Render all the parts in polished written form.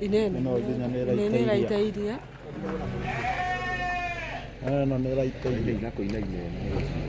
Inene. Inene raita iria. No nä raita iria na kå ina inene.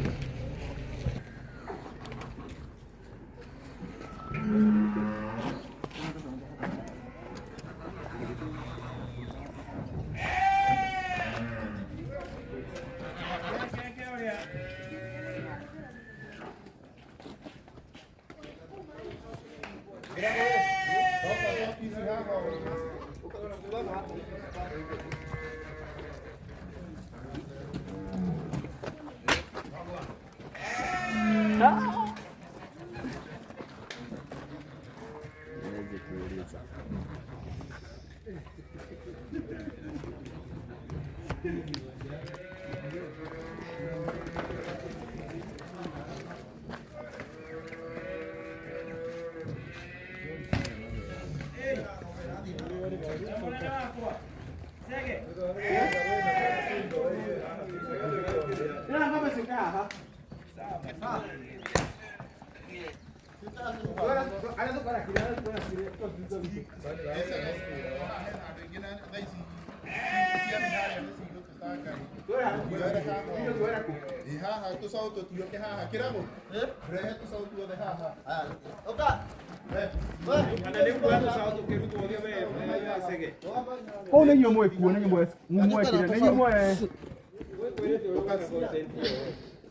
Oh, nem eu moe cu, nem eu moe, nem eu moe.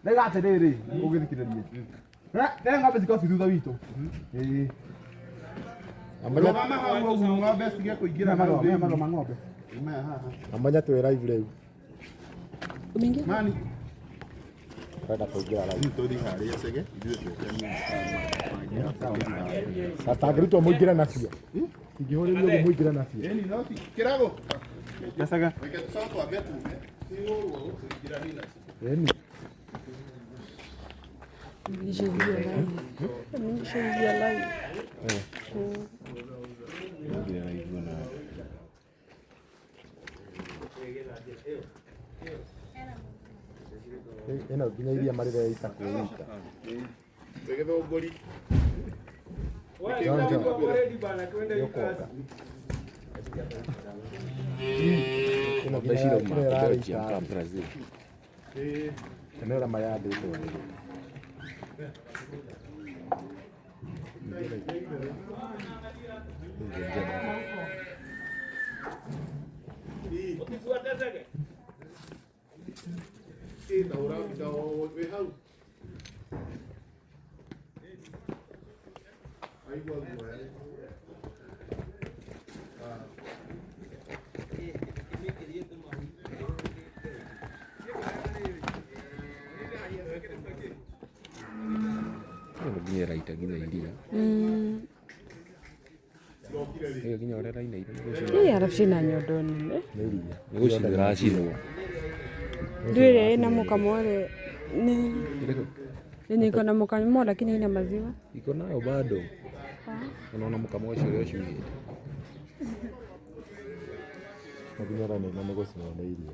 Negate dele, o que ele queria dizer. Tem uma vez que eu fiz tudo isso. Amanya twä raivu rä u Umeingia? renda kå ingä ra raivu atangä rutwo må ingä re nacio ingä hå rä rio gå må ingä re nacio Gasaga. Nimeshaingia live. ä no nginya iria marä reita kwä ita ä no mayandä two nginya raita nginya iria nginya å rä raina iria Arabu ciĩna nyondo nene. nä iria nä gå cinä racinwo Ndwĩre ĩna mũkamo nĩ iko na mũkamo lakini ina maziwa. iko nayo bado unaona mkamo ũcio ũrĩa ũciugĩte nginya ra nä gå cinwo nä iria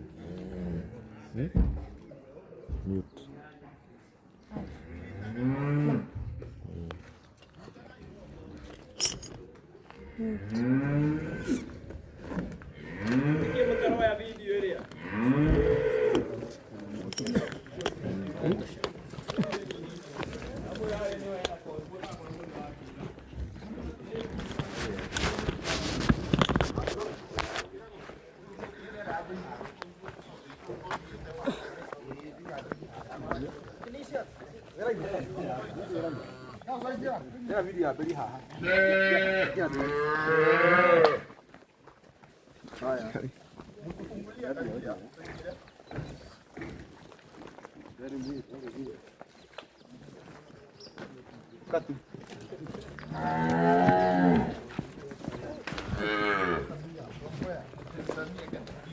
mute Era video ya beri haha. Haya. Katu.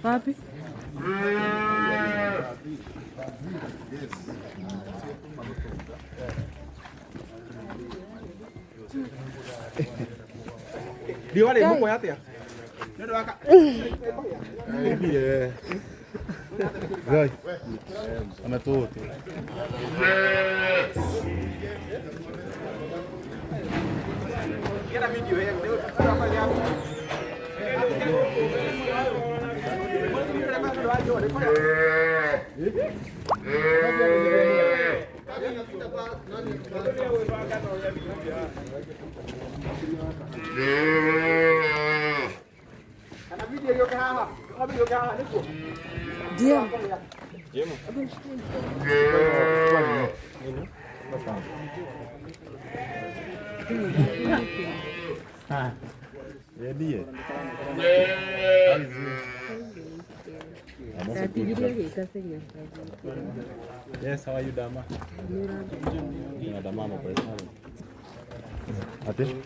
Wapi? Di wale mko yate ya. Ndio waka. Ile. Gai. Ana todo. Kera video ya ndio tutafanya hapo. Ana video yote hapa. Ana video yote hapa niko. Ndio. Ndiye. Yes, how are you, Dama? Dama kwa sababu. Ate?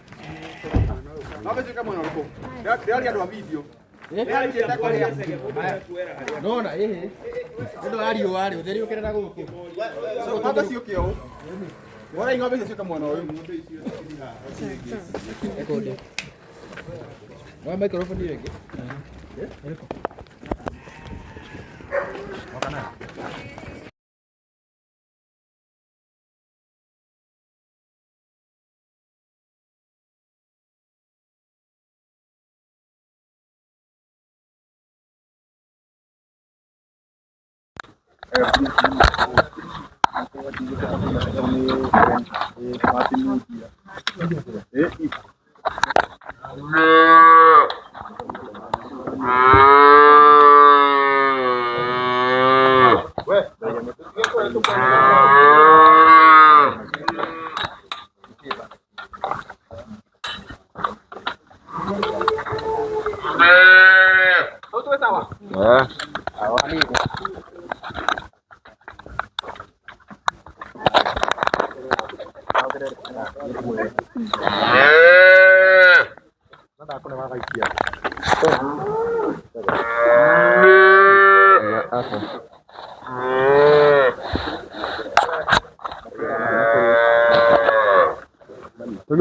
Baba sika mwana wako. Ndio ndio video. Nona ndio ari wari utheri ukirera guku. So baba sio kio. Wala ing'ombe icio cioka mwana uyu. Ekode. Wa microphone yake. Wakana.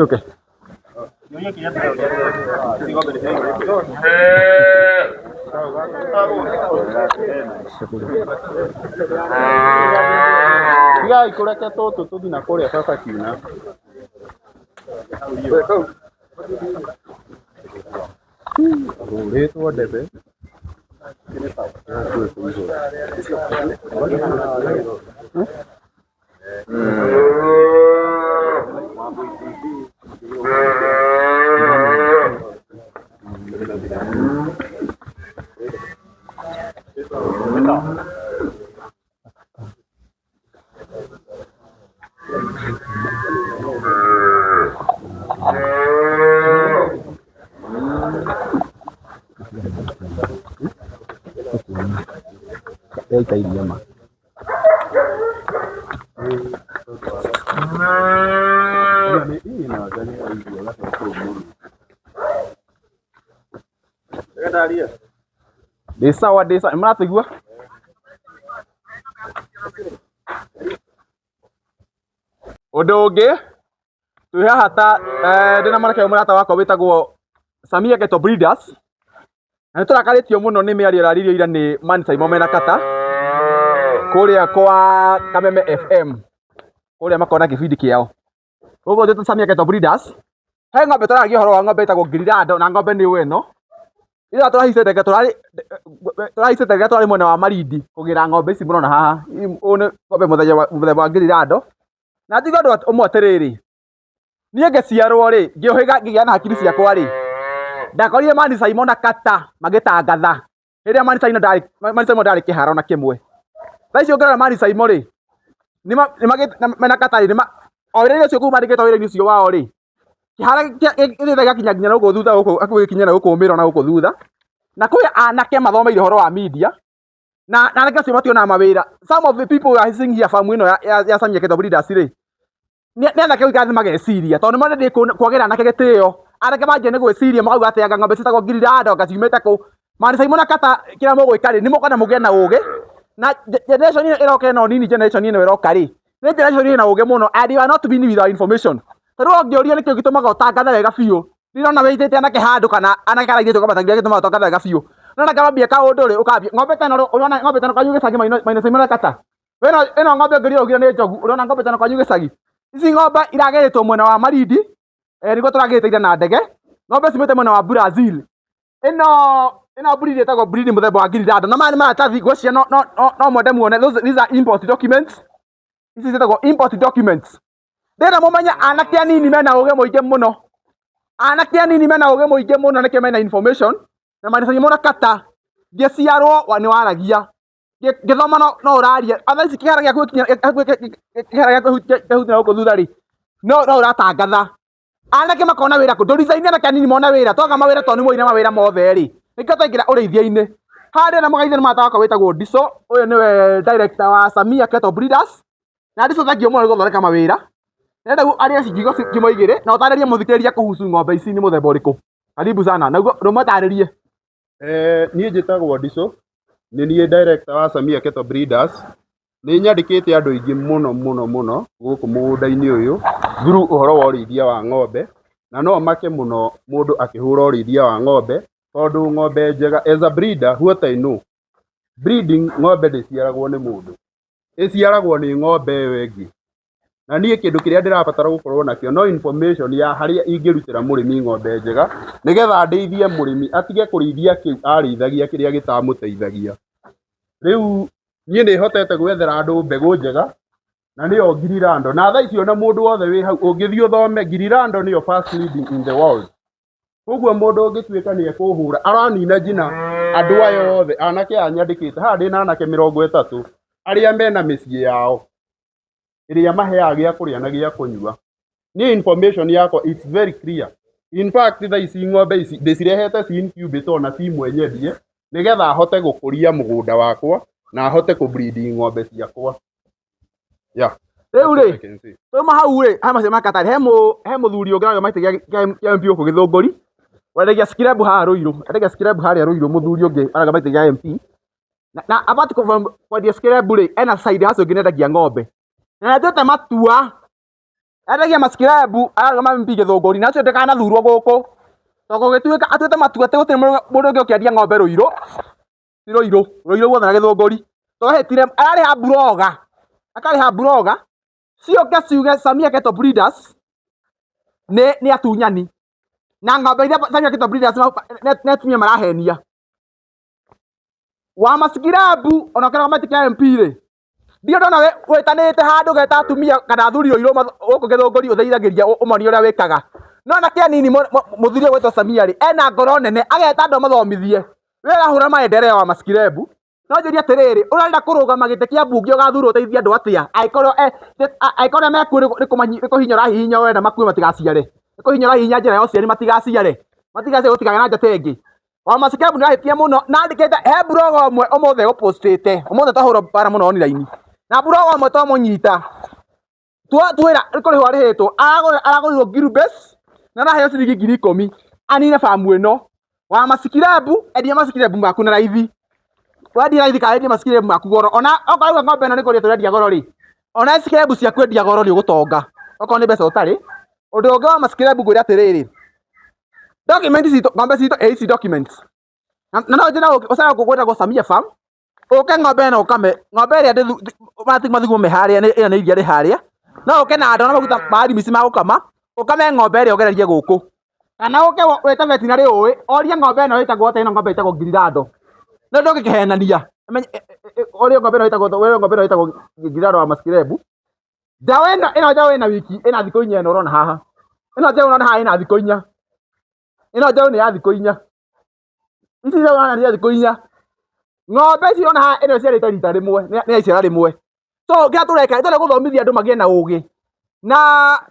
Okay. Tiga ikureke tutu tuthi na kuria sasa kiuna. Retwo ndebe. Itairiama. Desa muratigua undu ungi twi haha ta ndina mareke murata wakwa witagwo Samia Geto Breeders na niturakarĩtio mũno nĩ mĩario ĩraririo ira nĩ mansaimo mena katta kũrĩa kwa Kameme FM kũrĩa makona kĩbindi kĩao. Ũguo twĩtwo Samia Geto Breeders he ng'ombe tũraragia ũhoro wa ng'ombe ĩtagwo gukirira na ng'ombe nĩ ĩno ira tũrahicete tũrarĩ mwena wa Marindi kũgĩra ng'ombe ici mũrona haha. Ũyũ nĩ ng'ombe mũthemba wa gukirira na tiga andũ ũmwe atĩrĩrĩ, niĩ ngĩciarwo rĩ ngĩũhĩga ngĩgĩa na hakiri ciakwa rĩ ndakorire mansaimo na katta magĩtangatha rĩrĩa mansaimo ndarĩ kĩharo na kĩmwe. Thaa icio ngĩrora mansaimo rĩ mena katta rĩ o wĩra-inĩ ũcio kũu mandĩkĩtwo wĩra-inĩ ũcio wao rĩ kĩhara gĩthiĩte gĩgakinya nginya gũkũ thutha hakuhĩ gĩkinya na gũkũ ũmĩro na gũkũ thutha na kwĩ anake mathomeire ũhoro wa media na anake acio mationaga mawĩra. Some of the people are sitting here farm ĩno ya Samia Geto Breeders rĩ nĩ anake gũikathi mageciria tondũ nĩmarendĩ kwagĩra anake gĩtĩo. Anake manjia nĩ gwĩciria makauga atĩ anga ng'ombe citagwo gukirira anga ciumĩte kũ. Mansaimo na katta kĩrĩa mũgwĩka rĩ nĩ mũkona mũgĩe na ũgĩ na generation ĩroka ĩno nini generation ĩno ĩroka rĩ nĩ generation ĩna ũgĩ mũno and you are not being without information. Tondũ ũngĩũria nĩkĩo gĩtũmaga ũtangathe wega biũ ndirona wĩitĩte anake handũ kana anake araigĩtwo kamatangia gĩtũmaga ũtangathe wega biũ. Nona kambia kaũndũ rĩ ũkambia ng'ombe teno ũrona ng'ombe teno kwanyu gĩcagi mansaimo na katta ĩno ng'ombe ngĩrĩa ũgire nĩ njogu ũrona ng'ombe teno kwanyu gĩcagi. Ici ng'ombe iragerĩtwo mwena wa Marindi niguo turagirite na ndege ng'ombe cimite mwena wa Brazil ino breed etagwo breed muthemba wa girirado na maya nĩ maratathi ngwĩciria no mwende muone these are import documents ici ciĩtagwo import documents ndĩrenda mũmenye anake anini mena ũgĩ mũingĩ mũno anake anini mena ũgĩ mũingĩ mũno nĩkĩo mena information na mansaimo na katta ngĩciarwo nĩ waragia ngĩthoma no ũraria atha ici kĩhara gĩaku kĩhuti na gũkũ thutha rĩ no ũratangatha anake makona wĩra kũ ndũricaini anake anini mona wĩra twaga mawĩra tondũ nĩ mũine mawĩra mothe rĩ nĩkĩo twaingĩra ũrĩithia-inĩ harĩa na mũgaithĩ nĩ marataga wĩtagwo Diso ũyũ nĩwe director wa Samia Cattle Breeders na Diso thank you mũno gũthondeka mawĩra nenda arĩa cingigo kimo igĩrĩ na ũtarĩrie mũthikĩrĩria kũhusu ng'ombe ici nĩ mũthemba ũrĩkũ karibu sana naguo rũmatarĩrie niĩ njĩtagwo Diso nĩ niĩ director wa Samia Cattle Breeders nĩ nyandĩkĩte andũ aingĩ mũno gũkũ mũgũnda-inĩ ũyũ through ũhoro wa ũrĩithia wa ng'ombe na no make mũno mũndũ akĩhũra ũrĩithia wa ng'ombe tondũ ng'ombe njega as a breeder what I know breeding ng'ombe ndĩciaragwo nĩ mũndũ ĩciaragwo nĩ ng'ombe ĩyo ĩngĩ na niĩ kĩndũ kĩrĩa ndĩrabatara gũkorwo nakĩo no information ya harĩa ingĩrutĩra mũrĩmi ng'ombe njega nĩgetha ndeithie mũrĩmi atige kũrĩithia kĩu arĩithagia kĩrĩa gĩtamũteithagia rĩu niĩ nĩ hotete gwethera andũ mbegũ njega na nĩyo girirado na thaa icio na mũndũ wothe wĩ hau ũngĩthiĩ ũthome girirado nĩyo first breeding in the world koguo mũndũ ũngĩtuĩka nĩ ekũhũra aranina njina andũ aya othe anake aya nyandĩkĩte haha ndĩna anake 30 arĩa mena mĩciĩ yao ĩrĩa maheaga gĩa kũrĩa na gĩa kũnyua niĩ information yakwa it's very clear in fact thaa ici ng'ombe ici ndĩcirehete ci incubator na ci mwenyendie nĩgetha hote gũkũria mũgũnda wakwa na hote kũbreed ng'ombe ciakwa rĩu rĩ tuma hau rĩ ha macio makatari he mũthuri ũngĩ nayo maitĩ gĩa MP gũkũ Gĩthũngũri wendagia skrebu haha Rũirũ endagia skrebu harĩa Rũirũ mũthuri ũngĩ araga maitĩ gĩa MP na abati kwendia skrebu rĩ ena side hustle ũngĩ nendagia ng'ombe na nĩatuĩte matua endagia maskrebu araga ma MP Gĩthũngũri na acio ndakanathurwo gũkũ tondũ gũgĩtuĩka atuĩte matua atĩ gũtirĩ mũndũ ũngĩ ũkĩendia ng'ombe Rũirũ ti Rũirũ guothe na Gĩthũngũri tondũ hĩtire ararĩha broga akarĩha broga cionke ciuge Samia Cattle Breeders nĩ atunyani na ng'ombe iria Samia Cattle Breeders nĩ atumia marahenia wa maskirabu ona kana matika MP rĩ ndio ndona we wĩtanĩte handũ geta atumia kana athuri Rũirũ gũkũ Gĩthũngũri ũtheithagĩria ũmoni ũrĩa wĩkaga no na kĩanini mũthuri gwĩtwo Samia rĩ ena ngoro nene ageta andũ mathomithie wĩra hũra maendeleo wa maskirabu no njũria atĩrĩrĩ ũrenda kũrũgama gĩtĩ kĩa mbunge ũgathurwo ũteithie andũ atĩa angĩkorwo mekuo nĩ kũhinyora hihinya wenda makue matigaciare nĩ kũhinyora hihinya njĩra ya ũciari matigaciare gũtikagĩa na njata ĩngĩ wa maskirabu nĩrahĩtia mũno na andĩkĩte he blog ũmwe ũmũthĩ gũpostĩte ũmũthĩ twahũra bara mũno online na blog ũmwe twamũnyita twĩra kũrĩhwo arĩhĩtwo aragũrirwo Gilbes na araheo ciringi 10,000 anine famu ĩno wa maskirabu endia maskirabu maku na raithi wendia raithi kana endia maskirabu maku goro ona okorwo ng'ombe ĩno nĩ kũrĩa tũrendia goro rĩ ona skirabu cia kwendia goro nĩ ũgũtonga okorwo nĩ mbeca ũtarĩ ũndũ ũngĩ wa maskirabu ngwĩra atĩrĩrĩ document citũ ng'ombe citũ ici documents na no njĩra ũcara gwĩtagwo Samia Farm ũke ng'ombe ĩno ũkame ng'ombe ĩrĩa mathugumo me harĩa ĩno nĩ iria rĩ harĩa no ũke na ndo na maguta ma arimisi ma gũkama ũkame ng'ombe ĩrĩa ũgererie gũkũ kana ũke wĩte veterinary ũĩ orie ng'ombe ĩno ĩtagwo atĩa ĩno ng'ombe ĩtagwo girirado no ndũngĩkĩhenania orie ng'ombe ĩno ĩtagwo girirado wa maskirabu ndawa ĩno njaũ ĩna wiki ĩna thikũ 4 ĩno ũrona haha ĩno njaũ ũrona haha ĩna thikũ 4 ĩno njaũ nĩ ya thikũ 4 ici njaũ ũrona nĩ ya thikũ 4 ng'ombe ici ũrona haha ĩno ciarĩte rita rĩmwe nĩ yaiciara rĩmwe so kĩrĩa tũreka nĩ gũthomithia andũ magĩe na ũgĩ na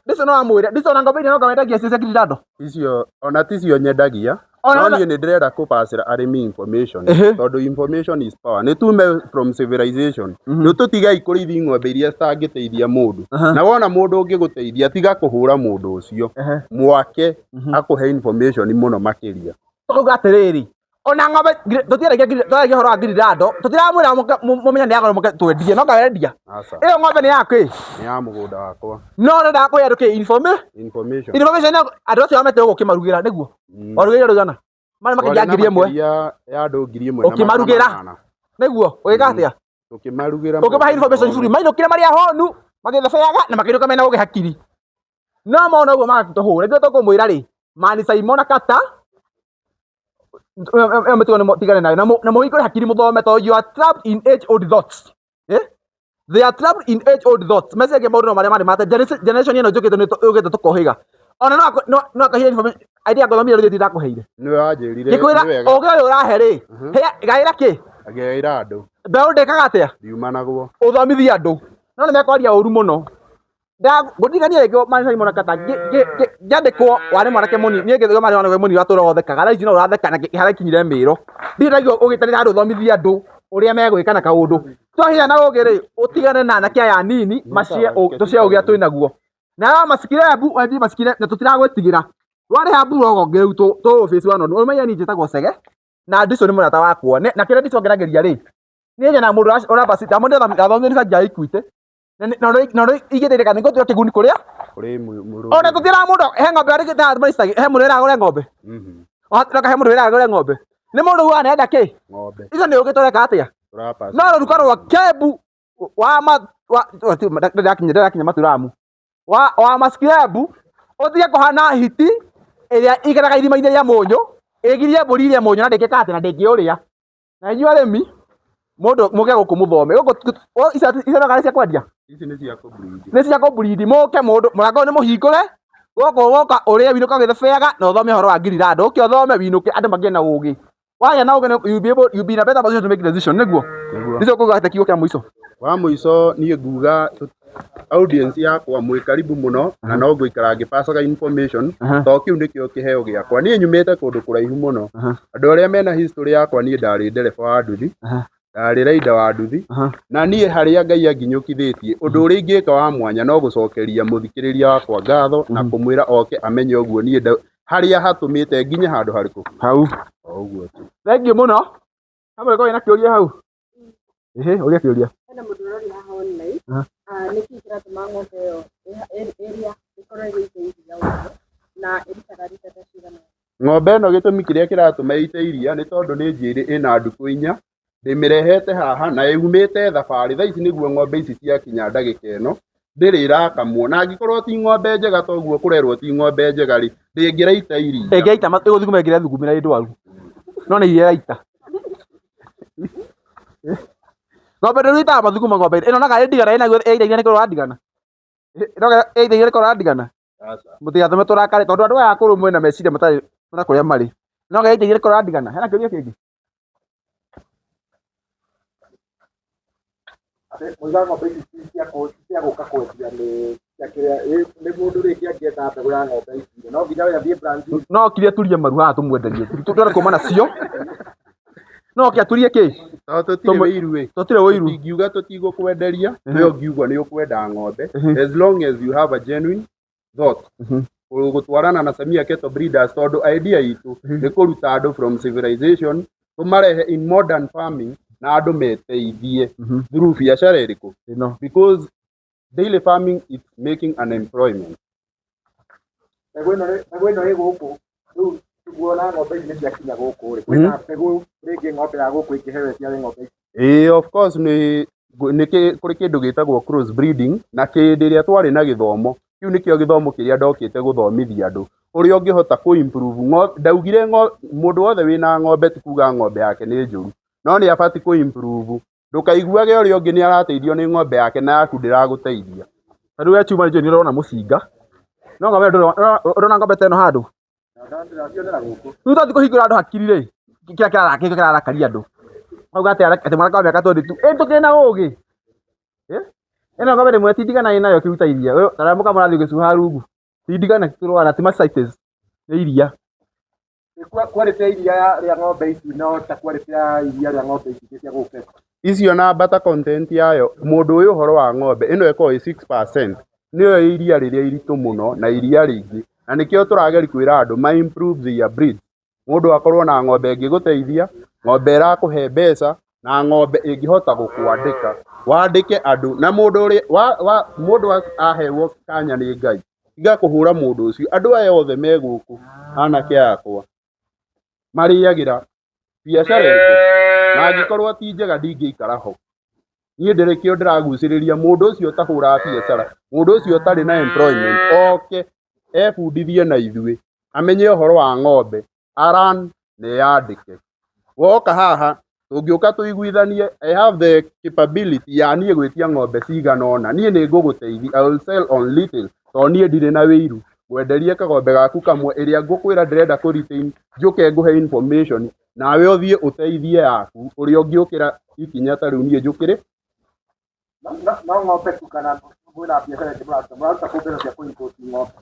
Diso no amwĩre Diso na ng'ombe iria no wendagia cia girirado icio ona ticio nyendagia no niĩ nĩ ndĩrenda kũbacĩra arĩmi information tondũ information is power nĩ tume from civilization nĩ tũtigai kũrĩithi ng'ombe iria citangĩteithia mũndũ na wona mũndũ ũngĩgũteithia tiga kũhũra mũndũ ũcio mwake akũhe information mũno makĩria tũkauga atĩrĩrĩ ona ng'ombe tũtiaragia ũhoro wa girirado tũtiramwĩra mũmenya nĩ agoro mũke twendie no kawendia ĩyo ng'ombe nĩ yaku nĩ ya mũgũnda wakwa no ũrenda kũhe andũ information andũ acio amete ũgũkĩmarugĩra nĩguo warugĩire rũigana marĩ makĩria 1,000 ya andũ 1,000 ũkĩmarugĩra nĩguo ũgĩka atĩa ũkĩmarugĩra ũkĩmahe information free mainũkire marĩ ahonu magĩthebeaga na makĩinũka mena ũgĩ hakiri no mona uguo magatuhura ndio tukumwira ri mansaimo na katta tigane nayo na muhingũre hakiri muthome to you are trapped in age old thoughts they are trapped in age old thoughts message maundu no maria mari mate generation ino njukite tukohiga ona no akahira information idea ngothomire ruthi ndakuheire Nĩ wanjĩrire gikwira oge uyu urahe ri gaira ki agĩgaĩra andũ mbeũ ndĩkaga atia ndiuma naguo uthomithia andũ no nĩ mekwaria ũru mũno ngũtigania rĩngĩ mansaimo na katta ngĩandĩkwo warĩ mwanake mũnini niĩ ngĩthĩo marĩ mwanake mũnini watũra ũthekaga thaa ici no ũratheka na harĩa ikinyire mĩĩro ndiragio ũgĩtanĩra andũ ũthomithia andũ ũrĩa megwĩka na kaũndũ twahĩa na ũgĩ rĩ ũtigane na anake aya anini tũcia ũgĩa twĩ naguo na masikire mbu wathi masikire na tũtiragwĩtigĩra rwarĩ mbu rogongĩ rĩu tũ face one on ũmenya niĩ njĩtagwo chege na ndico nĩ mũrata wakwa na kĩrĩa ndicongeragĩria rĩ niĩ na mũndũ ũrabacita mũndũ athomithia nja ikuite na igĩrĩrĩka nĩ ngũtuĩka kĩguni kũrĩa ona tũtira mũndũ he ng'ombe arĩ gĩthaa maricitagi he mũndũ wĩragũre ng'ombe reka he mũndũ wĩragũre ng'ombe nĩ mũndũ huana enda kĩ icio nĩ ũgĩtũreka atĩa no rũruka rwa kembu ndĩrakinya maturamu wa maskirembu ũtige kũhana hiti ĩrĩa igeraga irima-inĩ rĩa mũnyũ ĩgirie mbũri iria mũnyũ na ndĩngĩka atĩ na ndĩngĩũrĩa na inyuĩ arĩmi mũndũ mũke gũkũ mũthome icio cia kwendia ici nĩ cia kũbreed nĩ cia kũbreed mũke mũndũ mũrango nĩ mũhingũre gũkũ woka ũrĩa winũka ũgĩthebeaga na ũthome ũhoro wa gukirira ũke ũthome winũke andũ magĩe na ũgĩ wagĩa na ũgĩ you be in a better position to make decision nĩguo nĩcio kuga atĩ kiugo kĩa mũico wa mũico niĩ nguga audience yakwa mwĩ karibu mũno na no ngũikara ngĩpasaga information to kĩu nĩkĩo kĩheo gĩakwa niĩ nyumĩte kũndũ kũraihu mũno andũ arĩa mena history yakwa niĩ ndarĩ ndereba wa nduthi ndarĩ raida wa nduthi na niĩ harĩa Ngai anginyũkithĩtie ũndũ ũrĩa ingĩka wa mwanya no gũcokeria mũthikĩrĩria wakwa ngatho na kũmwĩra oke amenye ũguo niĩ harĩa hatũmĩte nginye handũ harĩkũ hau ũguo tu thengiũ mũno hamwe koĩ na kĩũria hau ũria kĩũria hena mũndũ ũrori haha online nĩkĩ kĩratũma ng'ombe ĩyo ĩrĩa ĩkorwo ĩgĩite iria ũguo na ĩrutaga rita ta cigana ng'ombe ĩno gĩtũmi kĩrĩa kĩratũma ĩite iria nĩ tondũ nĩ njĩrĩ ĩna ndukũ inya ndĩmĩrehete haha na yumĩte thabarĩ thaa ici nĩguo ng'ombe ici ciakinya ndagĩka ĩno ndĩrĩ irakamwo na angĩkorwo ti ng'ombe njega toguo kũrerwo ti ng'ombe njega rĩ ndĩngĩraita iria ĩngĩraita ĩgũthuguma ĩngĩrĩa thugumĩra ĩ ndwaru no nĩ iria ĩraita ng'ombe ndĩrutaga mathuguma ng'ombe ĩno naga ĩndigana ĩnaguo ĩithagia nĩ kũrora ndigana ĩithagia nĩ kũrora ndigana mũtigatũme tũrakare tondũ andũ aya akũrũ mwĩna meciria matarĩ kũrĩa marĩ noga ĩithagia nĩ kũrora ndigana hena kĩũria kĩngĩ Mwiga ng'ombe ici cia gũka kwendia nĩ mũndũ rĩngĩ angĩenda mbegũ ya ng'ombe ici no nginya we athiĩ branch no kire turie maru haha tũmwenderie tũtware kuuma nacio no kĩ aturie kĩ tũtirĩ wĩiru tũtirĩ wĩiru ingiuga tũtigũkwenderia we ũngiuga nĩ ũkwenda ng'ombe as long as you have a genuine thought gũtwarana na Samia Cattle Breeders tondũ idea itũ nĩ kũruta andũ from civilization tũmarehe in modern farming na andũ meteithie through biacara ĩrĩkũ because daily farming is making an employment mbegũ ĩno ĩ gũkũ rĩu tuona ng'ombe ici nĩ ciakinya gũkũ rĩ kwĩna mbegũ rĩngĩ ng'ombe ya gũkũ ĩngĩhewe ciarĩ ng'ombe ici of course nĩ kũrĩ kĩndũ gĩtagwo cross breeding na kĩndĩ ĩrĩa twarĩ na gĩthomo kĩu nĩkĩo gĩthomo kĩrĩa ndokĩte gũthomithia andũ ũrĩa ũngĩhota kũ-improve ndaugire mũndũ wothe wĩna ng'ombe ti kuga ng'ombe yake nĩ njũru no nĩ abati kũ-improve ndũkaiguage ũrĩa ũngĩ nĩ arateithio nĩ ng'ombe yake na yaku ndĩragũteithia tondũ we chuma nĩ ũrona mũcinga no ng'ombe ũrona ng'ombe ta ĩno handũ rĩu tothiĩ kũhingũra andũ hakiri rĩ kĩrĩa kĩrarakaria andũ auga atĩ mwanake wa mĩaka 22 tũkĩrĩ na ũgĩ ĩno ng'ombe rĩmwe ti ndigana ĩnayo kĩruta iria tarĩa mũka mũrathiĩ ũgĩcuha rungu ti ndigana tũrwara ti macites nĩ iria quality ya iria rĩa ng'ombe ici no ta quality ya iria rĩa ng'ombe ici cia gũkũ icio na butter content yayo mũndũ ũyũ ũhoro wa ng'ombe ĩno ĩkoragwo 6% nĩyo iria rĩrĩa iritũ mũno na iria rĩingĩ na nĩkĩo tũrageri kwĩra andũ ma improve their breed mũndũ akorwo na ng'ombe ĩngĩgũteithia ng'ombe ĩrakũhe mbeca na ng'ombe ĩngĩhota gũkwandĩka wandĩke andũ na mũndũ ũrĩa mũndũ aheo kanya nĩ Ngai tiga kũhũra mũndũ ũcio andũ aya othe me gũkũ anake akwa marĩagĩra biacara ĩrĩkũ na angĩkorwo ti njega ndingĩikara ho niĩ ndĩrĩkĩo ndĩragucĩrĩria mũndũ ũcio ũtahũra biacara, mũndũ ũcio ũtarĩ na employment, oke ebundithie na ithuĩ, amenye ũhoro wa ng'ombe, aran na eyandĩke. Woka haha tũngĩũka tũiguithanie, I have the capability ya niĩ gwĩtia ng'ombe cigana ũna, niĩ nĩ ngũgũteithia, I will sell on little, tondũ niĩ ndirĩ na wĩiru, ngwenderie kagombe gaku kamwe, ĩrĩa ngũkwĩra ndĩrenda kũ retain, njũke ngũhe information, nawe ũthiĩ ũteithie yaku, ũrĩa ũngĩũkĩra ikinya ta rĩu niĩ njũkĩrĩ. No ng'ombe tu kana mwĩna biacara ĩngĩ mũraruta kũ mbeca cia kũ-import ng'ombe?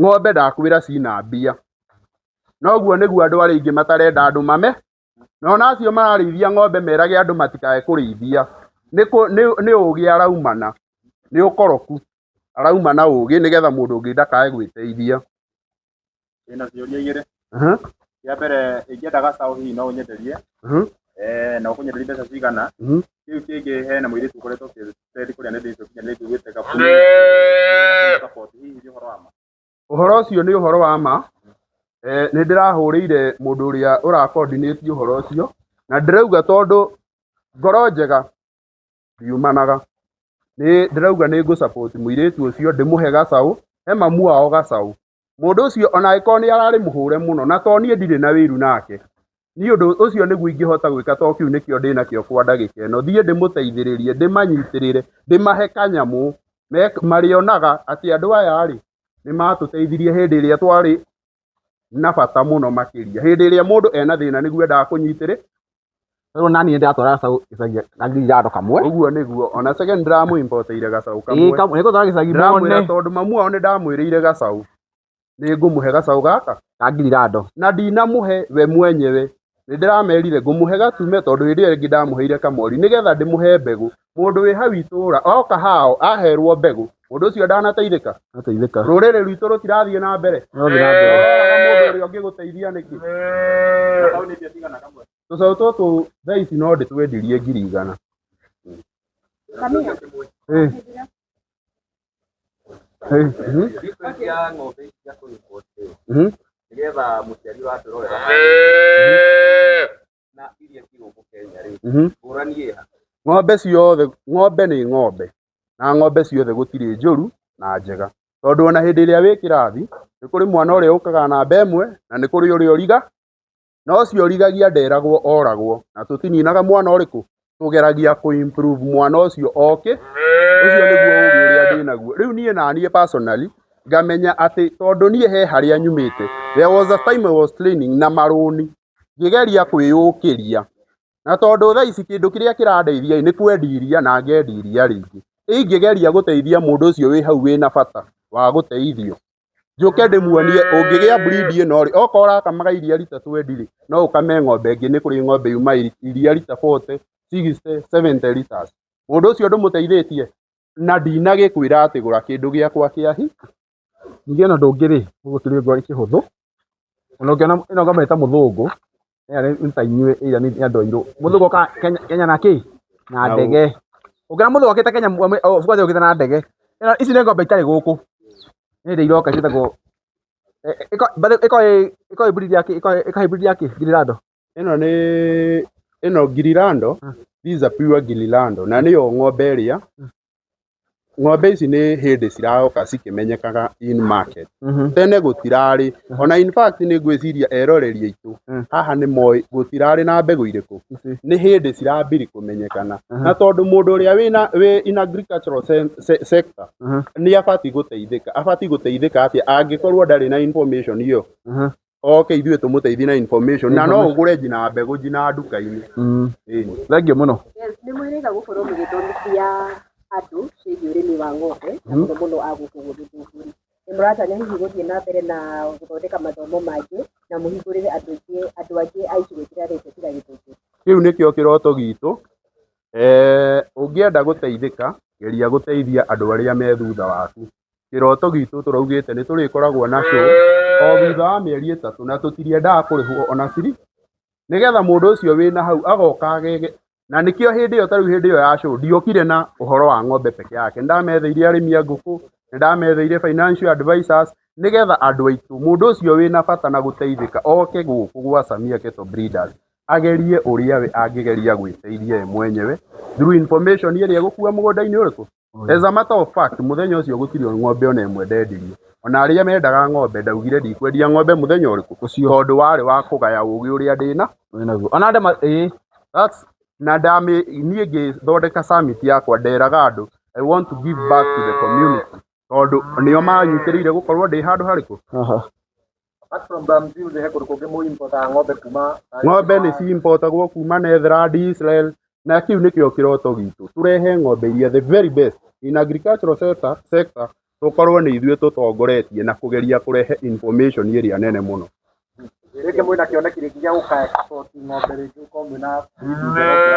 Ng'ombe ndakwĩra cina mbia, noguo nĩguo andũ arĩa aingĩ matarenda andũ mame, nona acio mararĩithia ng'ombe merage andũ matikae kũrĩithia, nĩ ũũgĩ araumana, nĩ ũkoroku araumana ũũgĩ, nĩgetha mũndũ ũngĩ ndakae gwĩteithia. Ĩna ciũria igĩrĩ. Kĩa mbere ingĩenda gacaũ hihi no ũnyenderie, na ũkũnyenderia mbeca cigana? Kĩu kĩngĩ hena mũirĩtu ũkoretwo ũkĩtrend kũrĩa nenda-inĩ ciũkinyanĩria gwĩte support, hihi nĩ ũhoro wa ma? Ũhoro ũcio nĩ ũhoro wa ma. Nĩ ndĩrahũrĩire mũndũ ũrĩa ũra-coordinate ũhoro ũcio, na ndĩrauga tondũ ngoro njega ndiumanaga, nĩ ndĩrauga nĩ ngũ-support mũirĩtu ũcio, ndĩmũhe gacaũ, he mamu wao gacaũ. Mũndũ ũcio ona angĩkorwo nĩ ararĩ mũhũre mũno, na tondũ niĩ ndirĩ na wĩiru nake, niĩ ũndũ ũcio nĩguo ingĩhota gwĩka, tondũ kĩu nĩkĩo ndĩnakĩo kwa ndagĩka ĩno, thiĩ ndĩmũteithĩrĩrie, ndĩmanyitĩrĩre, ndĩmahe kanyamũ, marĩonaga atĩ andũ aya-rĩ nĩ matũteithirie hĩndĩ ĩrĩa twarĩ na bata mũno makĩria, hĩndĩ ĩrĩa mũndũ ena thĩna nĩguo endaga kũnyitĩrĩra. Rĩu nani ndĩratwara gacaũ gĩcagi na ngiri kamwe. Ũguo nĩguo, ona second ndĩramũ-importĩire gacaũ kamwe. Nĩngũtwara gĩcagi ndĩramwĩra tondũ mamu wao nĩ ndamwĩrĩire gacaũ, nĩ ngũmũhe gacaũ gaka ka ngiri rando, na ndinamũhe we mwenyewe, nĩ ndĩramerire ngũmũhe gatume, tondũ hĩndĩ ĩyo ĩngĩ ndamũheire kamori, nĩgetha ndĩmũhe mbegũ. Mũndũ wĩ hau itũũra oka hao aherwo mbegũ, mũndũ ũcio ndanateithĩka. Rũrĩrĩ rwitũ rũtirathiĩ na mbere, ũroraga mũndũ ũrĩa ũngĩgũteithia nĩkĩ? Tũcaũ tũtũ thaa ici no ndĩtwendirie ngiri 100. Nĩgetha mũciari watũrorera na iria cigũkũ Kenya-rĩ, ngũrani ĩha? Ng'ombe ciothe, ng'ombe nĩ ng'ombe, na ng'ombe ciothe gũtirĩ njũru na njega, tondũ ona hĩndĩ ĩrĩa wĩ kĩrathi, nĩ kũrĩ mwana ũrĩa ũkaga namba ĩmwe, na nĩ kũrĩ ũrĩa ũriga, na ũcio ũrigagia nderagwo oragwo, na tũtininaga mwana ũrĩkũ, tũgeragia kũ-improve mwana ũcio oke, ũcio nĩguo ũũgĩ ũrĩa ndĩnaguo. Rĩu niĩ naniĩ personally ngamenya atĩ tondũ niĩ he harĩa nyumĩte, there was a time I was training na marũni, ngĩgeria kwĩyũkĩria, na tondũ thaa ici kĩndũ kĩrĩa kĩrandeithia nĩ kwendia iria na ngendia iria rĩingĩ, ingĩgeria gũteithia mũndũ ũcio wĩ hau wĩna bata wa gũteithio, njũke ndĩmuonie ũngĩgĩa breed ĩno-rĩ, okorwo ũrakamaga iria rita 20-rĩ, no ũkame ng'ombe ĩngĩ, nĩ kũrĩ ng'ombe yuma iria rita 40, 60, 70 liters. Mũndũ ũcio ndũmũteithĩtie, na ndinagĩkwĩra atĩ gũra kĩndũ gĩakwa kĩa hi. Ningĩ ona ndũngĩrĩ gũkĩrĩ ngori kĩhũthũ, ona ũngĩona ĩno ng'ombe ĩta mũthũngũ, nĩ ta inyuĩ ĩrĩa nĩ andũ airũ, mũthũngũ oka Kenya na kĩ? Na ndege. Ũngĩona mũthũngũ okĩte Kenya okĩte na ndege, ici nĩ ng'ombe itarĩ gũkũ, nĩ hĩndĩ iroka ciĩtagwo ĩko breed ya kĩ? Girirando. Ĩno Girirando, this is a pure Girirando, na nĩyo ng'ombe ĩrĩa ng'ombe ici nĩ hĩndĩ ciraroka cikĩmenyekaga in market. Tene gũtirarĩ, ona in fact nĩ ngwĩciria eroreri aitũ haha nĩ moĩ gũtirarĩ na mbegũ irĩkũ, nĩ hĩndĩ cirambiri kũmenyekana, na tondũ mũndũ ũrĩa wĩ in agricultural sector nĩ abatiĩ gũteithĩka atĩa angĩkorwo ndarĩ na information ĩyo. Oke ithuĩ tũmũteithie na information, na no ũgũre nginya mbegũ nginya nduka-inĩ. Thengiũ mũno. Nĩ mwĩrĩga gũkorwo mũgĩthomithia andũ ciĩgiĩ ũrĩmi wa ng'ombe, na mũno mũno a gũkũ Gĩthũngũri. Nĩ mũratanya hihi gũthiĩ na mbere na gũthondeka mathomo mangĩ na mũhingũrĩre andũ angĩ a icigo itigarĩte tiga Gĩthũngũri? Kĩu nĩkĩo kĩroto gitũ. Ũngĩenda gũteithĩka, geria gũteithia andũ arĩa me thutha waku. Kĩroto gitũ tũraugĩte nĩ tũrĩkoragwo na show o thutha wa mĩeri 3, na tũtiriendaga kũrĩhwo ona ciri, nĩgetha mũndũ ũcio wĩna hau agoka agege. Na nĩkĩo hĩndĩ ĩyo, ta rĩu hĩndĩ ĩyo ya show ndiokire na ũhoro wa ng'ombe peke yake, ndametheire arĩmi a ngũkũ, ndametheire financial advisors, nĩgetha andũ aitũ mũndũ ũcio wĩna bata na gũteithĩka oke gũkũ gwa Samia Cattle Breeders, agerie uria we angigeria gwiteithia ye mwenyewe through information ĩrĩa gũkua mũgũnda-inĩ ũrĩkũ. As a matter of fact, muthenya ũcio gũtirĩ ng'ombe ona ĩmwe ndendirie. Ona arĩa mendaga ng'ombe ndaugire ndikwendia ng'ombe muthenya ũrĩkũ. Tondũ warĩ wa kũgaya ũgĩ ũrĩa ndĩna. Ona ndema That's na niĩ ngĩthondeka summit yakwa nderaga andũ I want to give back to the community. Tondũ nĩo manyitĩrĩire gũkorwo ndĩ handũ harĩkũ. Ng'ombe nĩ ciimpotagwo kuma Netherland, Israel, na kĩu nĩkĩo kĩroto gitũ. Tũrehe ng'ombe iria the very best in agricultural sector tũkorwo nĩ ithuĩ tũtongoretie na kũgeria kũrehe information ĩrĩa nene mũno.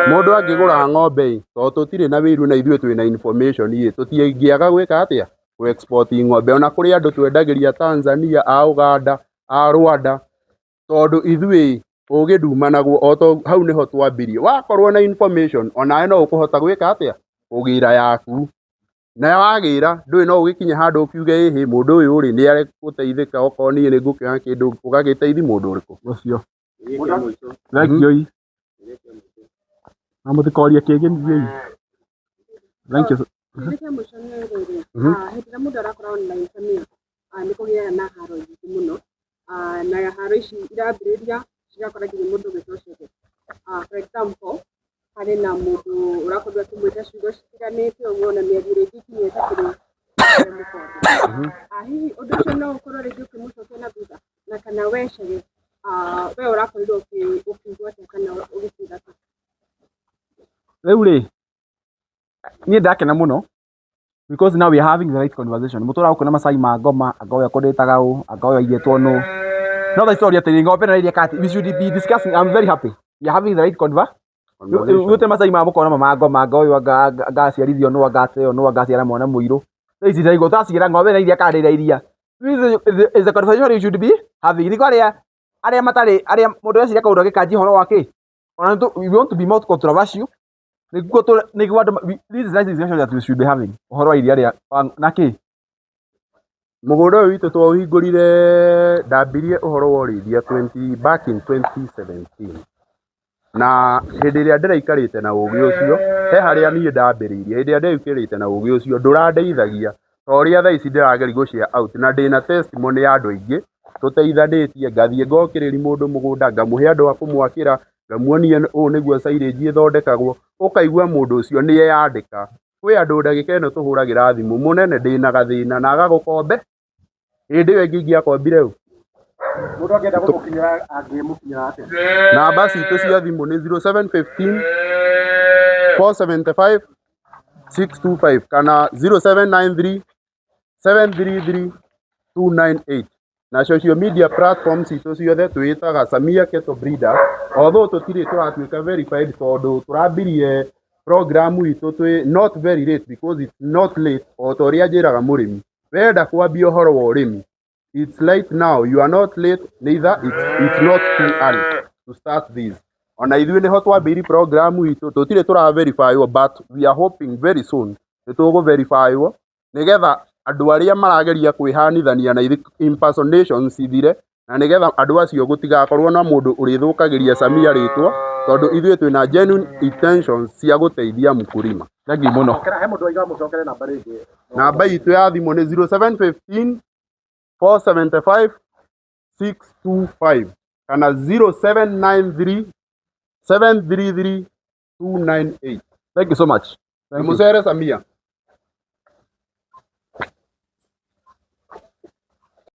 Mũndũ angĩgũra ng'ombe tondũ tũtirĩ na wĩiru na ithuĩ twĩna information tũtingĩaga gwĩka atĩa export ng'ombe ona kũrĩ andũ twendagĩria Tanzania, a Uganda, a Rwanda, tondũ ithuĩ ũgĩ ndumanagwo o to hau nĩho twambirie. Wakorwo na information onawe no ũkũhota gwĩka atĩa kũgĩra yaku, na wagĩra ndũĩ no ũgĩkinye handũ ũkiuge ĩhĩ mũndũ ũyũ rĩ nĩ arĩgũteithĩka okorwo niĩ nĩ ngũkĩoya kĩndũ ũgagĩteithi mũndũ ũrĩkũ ũcio. Thank na mũtikoria kĩngĩ nĩ thank you. Hĩndĩ ĩrĩa mũndũ arakorwo online Samia nĩ kũgĩaga na haro nyingĩ mũno, na haro ici irambĩrĩria cigakora nginya mũndũ ũgĩtwo chege. For example, harĩ na mũndũ ũrakorwo akĩmwĩta ciugo citiganĩte ũguo na mĩario rĩngĩ ikinyĩte kĩrĩ mũkonde. Hihi ũndũ ũcio no ũkorwo rĩngĩ ũkĩmũcokia na thutha, na kana we chege we ũrakorirwo ũkĩigua atĩa kana ũgĩciga atĩa? Rĩu rĩ niĩ ndakena mũno because now we are having the right conversation. Mũtũra gũkũ na Masai ma Ngoma, anga ũyũ akũndĩtaga ũũ, anga ũyũ aigĩtwo nũ. No the story atĩ ng'ombe na iria kati we should be discussing. I'm very happy we are having the right conversation. Gũte Masai ma mũkona ma Ngoma, anga ũyũ agaciarithio nũ, anga ateo nũ, agaciara mwana mũirũ. Ici ndio igũtaciira ng'ombe na iria karĩra iria. This is a conversation you should be having. Niko arĩa matarĩ arĩa mũndũ eciria kaũndũ gĩkanji horo wake. We want to be more controversial. This is nice discussion that we should be having. Ũhoro wa iria rĩa na kĩ mũgũnda ũyũ witũ twaũhingũrire ndambirie ũhoro wa ũrĩithia back in 2017 na hĩndĩ ĩrĩa ndĩraikarĩte na ũgĩ ũcio he harĩa niĩ ndambĩrĩirie. Hĩndĩ ĩrĩa ndĩraikarĩte na ũgĩ ũcio ndũrandeithagia ta ũrĩa thaa ici ndĩrageria gũshare out na ndĩna testimony ya andũ aingĩ tũteithanĩtie. Ngathiĩ ngokĩrĩri mũndũ mũgũnda ngamũhe andũ a kũmwakĩra, ngamuonia ũũ nĩguo silage ĩthondekagwo, ũkaigua mũndũ ũcio nĩ eyandĩka. Kwĩ andũ ndagĩka ĩno tũhũragĩra thimũ mũnene ndĩna gathĩna na agagũkombe. Hĩndĩ ĩyo ĩngĩ ingĩakombire ũũ mũndũ angĩenda gũgũkinyĩra angĩmũkinyĩra atĩa? Namba citũ cia thimũ nĩ 0715 475 625 kana 0793 733 298. Na social media platforms citũ ciothe twĩtaga Samia Cattle Breeders, although tũtirĩ tũratuĩka verified tondũ tũrambirie program itũ twĩ not very late because it's not late. O ta ũrĩa njĩraga mũrĩmi wenda kwambia ũhoro wa ũrĩmi, it's late now, you are not late, neither it's not too early to start this. Ona ithuĩ nĩho twambĩrĩirie program itũ tũtirĩ tũraverifywo but we are hoping very soon nĩ tũgũverifywo nĩgetha andũ arĩa marageria kwĩhanithania na impersonations cithire, na nĩgetha andũ acio gũtigakorwo na mũndũ ũrĩthũkagĩria Samia rĩtwa tondũ ithuĩ twĩna genuine intentions cia gũteithia mkulima. Thank you mũno. He mũndũ aiga mũcokere namba rĩngĩ. Namba itũ ya thimũ nĩ 0715 475 625 kana 0793 733 298. Thank you so much. Mũcere Samia.